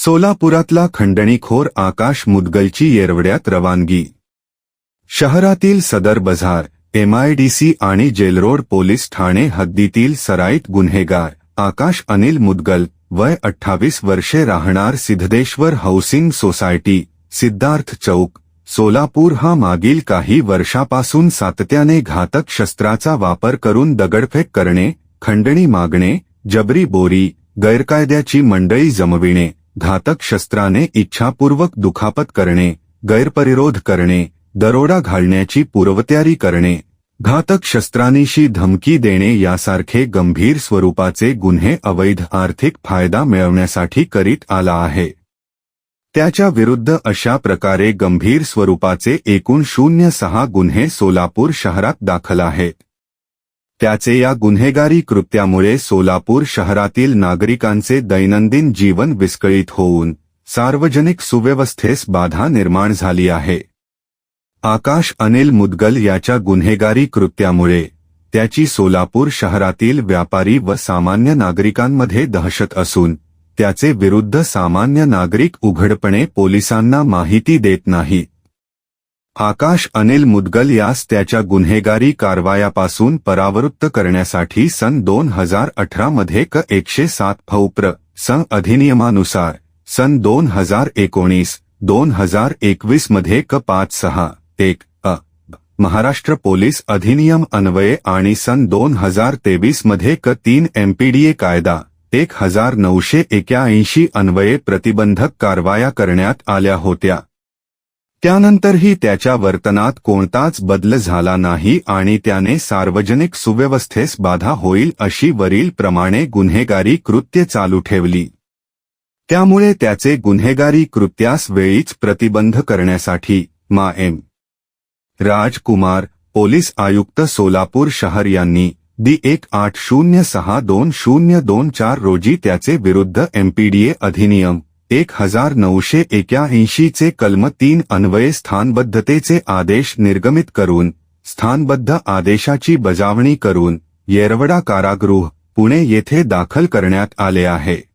सोलापुरातला खंडणीखोर आकाश मुदगलची येरवड्यात रवानगी। शहरातील सदर बझार, MIDC आणि जेलरोड पोलीस ठाणे हद्दीतील सराईत गुन्हेगार आकाश अनिल मुदगल, वय 28 वर्षे, राहणार सिद्धेश्वर हाऊसिंग सोसायटी, सिद्धार्थ चौक, सोलापूर हा मागील काही वर्षापासून सातत्याने घातक शस्त्राचा वापर करून दगडफेक करणे, खंडणी मागणे, जबरी बोरी, गैरकायद्याची मंडळी जमविणे, घातक शस्त्राने इच्छापूर्वक दुखापत करणे, गैरपरिरोध करणे, दरोडा घालण्याची पूर्वतयारी करणे, घातक शस्त्रांनीशी धमकी देणे यासारखे गंभीर स्वरूपाचे गुन्हे अवैध आर्थिक फायदा मिळवण्यासाठी करीत आला आहे। त्याच्या विरुद्ध अशा प्रकारे गंभीर स्वरूपाचे एकूण 06 गुन्हे सोलापूर शहरात दाखल आहेत। त्याचे या गुन्हेगारी कृत्यामुळे सोलापूर शहरातील नागरिकांचे दैनंदिन जीवन विस्कळीत होऊन सार्वजनिक सुव्यवस्थेस बाधा निर्माण झाली आहे। आकाश अनिल मुदगल याच्या गुन्हेगारी कृत्यामुळे त्याची सोलापूर शहरातील व्यापारी व सामान्य नागरिकांमध्ये दहशत असून त्याचे विरुद्ध सामान्य नागरिक उघडपणे पोलिसांना माहिती देत नाहीत। आकाश अनिल मुदगल यास त्याच्या गुन्हेगारी कारवायापासून परावृत्त करण्यासाठी सन 2018 मध्ये क 107 फौप्र सन अधिनियमानुसार सन 2019-2021 मध्ये क 561 महाराष्ट्र पोलीस अधिनियम अन्वये आणि सन 2023 मध्ये क 3 MPDA कायदा 1981 अन्वये प्रतिबंधक कारवाया करण्यात आल्या होत्या। त्यानंतरही त्याच्या वर्तनात कोणताच बदल झाला नाही आणि त्याने सार्वजनिक सुव्यवस्थेस बाधा होईल अशी वरील प्रमाणे गुन्हेगारी कृत्ये चालू ठेवली। त्यामुळे त्याचे गुन्हेगारी कृत्यास वेळीच प्रतिबंध करण्यासाठी मा. एम. राजकुमार, पोलीस आयुक्त सोलापूर शहर यांनी दि 1806-2024 रोजी त्याचे विरुद्ध MPDA अधिनियम 1981 चे कलम 3 अन्वये स्थानबद्धतेचे आदेश निर्गमित करून स्थानबद्ध आदेशाची बजावणी करून येरवडा कारागृह, पुणे येथे दाखल करण्यात आले आहे।